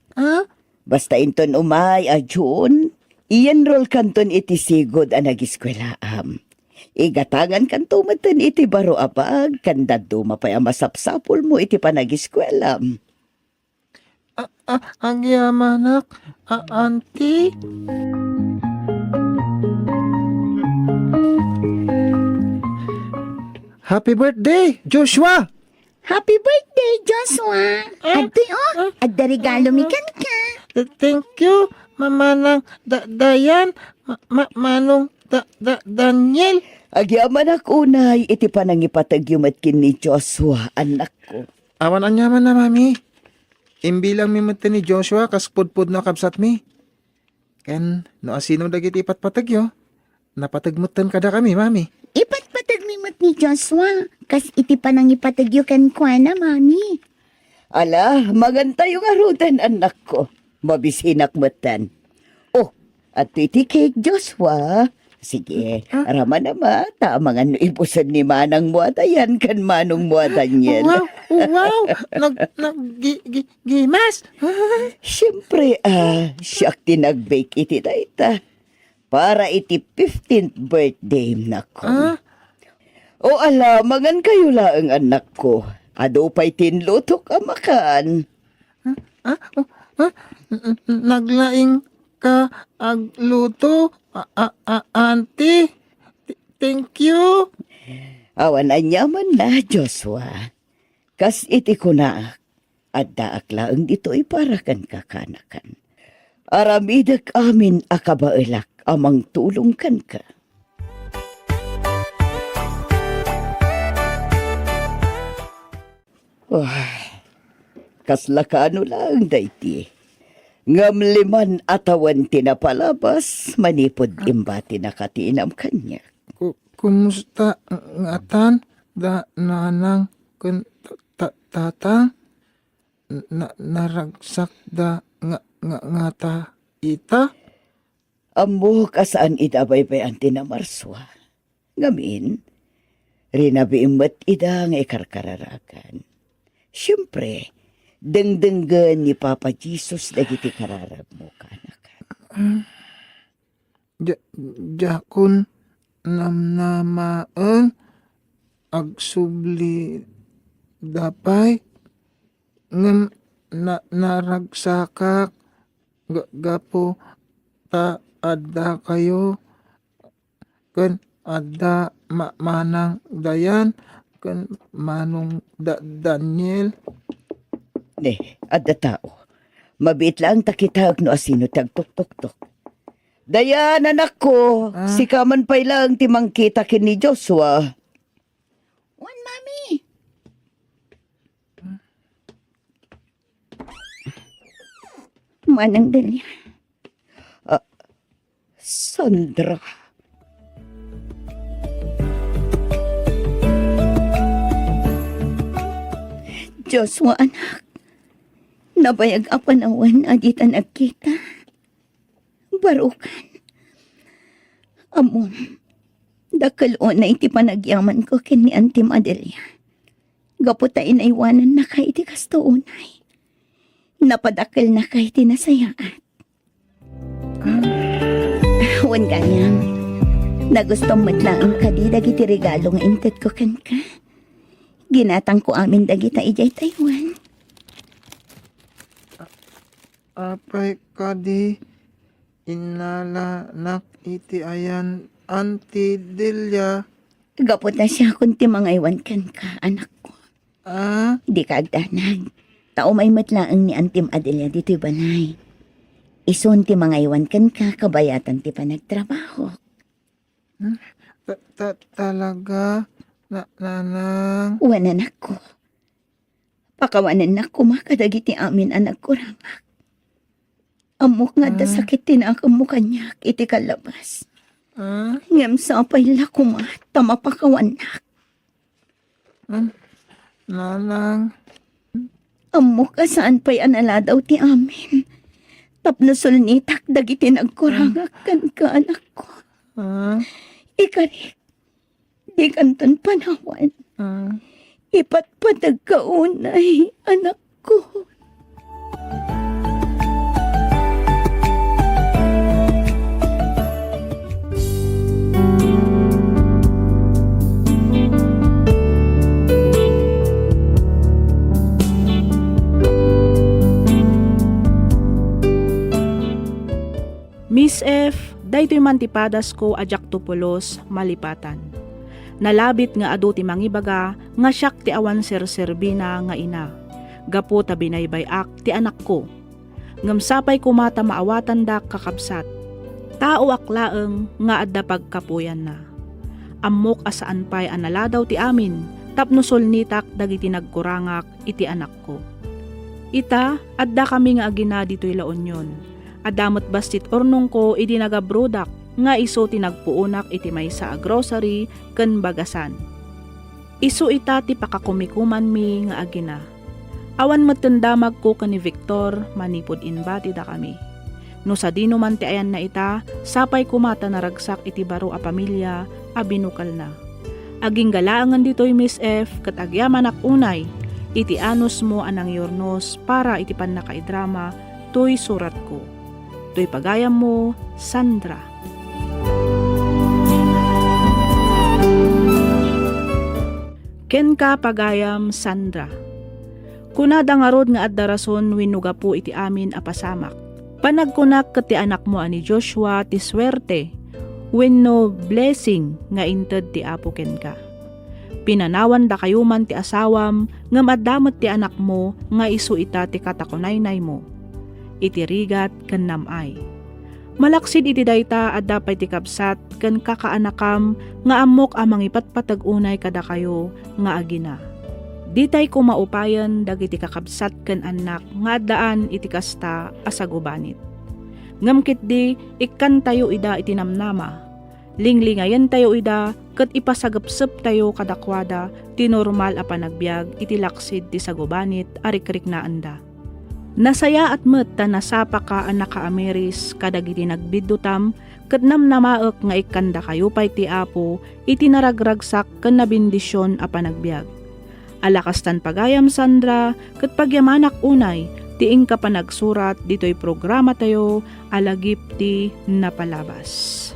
Basta inton umay a June, i-enroll kanton iti sigod ang nag-eskwelaam. Igatangan kanto matan iti baro abag, kandado mapay masapsapol mo iti panag-eskwelaam. Ang yamanak, auntie? Happy birthday, Joshua! Happy birthday, Joshua! Adda regalo mi kan ka. Thank you, Mamanang Dayan, Manong Daniel. Agyaman unay, iti panangipatagyumat kin ni Joshua, anak ko. Awan anyaman na, mami. Imbilang mi mata ni Joshua, kas pudpud na kabsat mi. Ken, no asino dagiti ipatpatagyo, napatagmutan kada kami, mami. Ipatpatag mi mat anak ni Joshua. Kas iti pa nang ipatagyo kan kwa na, mami. Ala, maganda yung arutan, anak ko. Mabisinak matan. Oh, at iti kay Joshua. Sige, rama nama, tamang ano ipusan ni manang muatayan kan manong muatan yan. Wow! Gimas! Siyempre, siyak tinag-bake iti dayta. Para iti 15th birthday nako. O ala, magan kayo laang anak ko. Ado pa'y tinlutok amakan. Naglaing ka agluto, auntie. Thank you. Awan anyaman na, Joshua. Kas iti ko na, at daak laang dito'y para kan kakanakan. Aramidak amin akabailak amang tulong kan ka. Kaslakano lang dayti. Ngamliman atawan tinapalabas, manipod imbati na katinam kanya. Kumusta ngatan da nanang kun tatang naragsak da ngata ita? Amo kasaan idabaybay tinamarswa. Ngamin, rinabiimot ida nga ikarkararakan. Siyempre, dengdenggan ni Papa Jesus dagiti kararag mo kanakan. Jakun namnamaan agsubli dapay ngem naragsakak gapo ta adda kayo ken adda manang dayan ken manong Daniel. Adda tao. Mabit lang takitag no asino tagtok-tok-tok. Dayan, anak ko. Sikaman pa'y lang timang kita kin ni Joshua. Wan, mami. Manang Delia. Sandra. Joshua, anak. Nabayag apanawan adita nagkita. Barukan. Amon, dakal o na iti panagyaman ko kin ni Auntie Madelia. Gaputa inaiwanan na kay iti kastoonay. Napadakal na kay iti nasayaan. Wan ganyang, nagustong matlaang kadidag iti regalong intet ko kan ka. Ginatang ko amin dagita ijay Taiwan. Apay kadi inala nak iti ayan Auntie Delia. Gapot na siya kunti mga iwan kan ka, anak ko. Di ka agdanag. Tao may matlaang ni Auntie Adelia dito'y banay. Ison ti mga iwan kan ka, kabayatan ti pa nagtrabaho. Talaga? Nanang? Wan anak ko. Pakawanan na kumakadagiti amin anak ko ramak. Amok nga da sakit tinakam mo kanyak iti kalabas. Ngem sa apay lakuma tamapakawanak. Nanang? Amok ka saan pa'y anala daw ti amin. Tapnosol nitak dagiti nagkurangak kan ka anak ko. Ikarik. Di kanton panawan. Ipatpatag kaunay anak ko. Miss F, daytoy mantipadas ko ajak tupulos malipatan. Nalabit nga adu ti mangibaga nga siyak ti awan serserbina nga ina. Gapo ta binaybayak ti anak ko. Ngamsapay kumata maawatan da kakabsat. Tao aklaeng nga adda pagkapuyan na. Ammok asaan pay analadaw ti amin tapno solnitak dagiti nagkurangak iti anak ko. Ita adda kami nga agina ditoy La Union. Adamot bastit ornong ko idi nagabrodak nga iso tinagpuunak iti maysa a grocery ken bagasan. Isu ita ti pakakumikuman mi nga agina. Awan matendamag ko ka ni Victor, manipod inbati da kami. No sa dino man ti ayan na ita, sapay kumata naragsak iti baro a pamilya, a binukal na. Aging galaangan dito'y Miss F, kat agyaman ak unay, iti anos mo anang yornos para iti pan nakaidrama, to'y surat ko. To'y pagayam mo, Sandra. Ken ka pagayam, Sandra. Kunada nga rod nga adda rason winuga po iti amin a pasamak. Panagkunak ket ti anak mo ani Joshua ti swerte, wenno blessing nga inted ti Apo ken ka. Pinanawan da kayo man ti asawam nga madamot ti anak mo nga isu ita ti katakunaynay mo. Iti rigat ken namay. Malaksid iti dayta at dapay ti kapsat ken kakaanakam nga amok a mangipatpatag-unay kada kayo nga agina. Ditay ko maupayan dagiti kakabsat ken anak nga addaan iti kasta asagubanit. Ngamkit di ikkan tayo ida iti namnama. Linglingayan tayo ida ket ipasagapsep tayo kadakwada ti normal a panagbiag iti laksid ti sagubanit arikrik na anda. Nasaya at met ta nasapa ka anak ka Ameris kadagiti nagbiddutam ket namnamaek nga ikkanda kayo pay ti Apo iti naragragsak ken nabindisyon a panagbiag. Alakastan pagayam Sandra ket pagyamanak unay tiing ka panagsurat ditoy programa tayo alagip ti napalabas.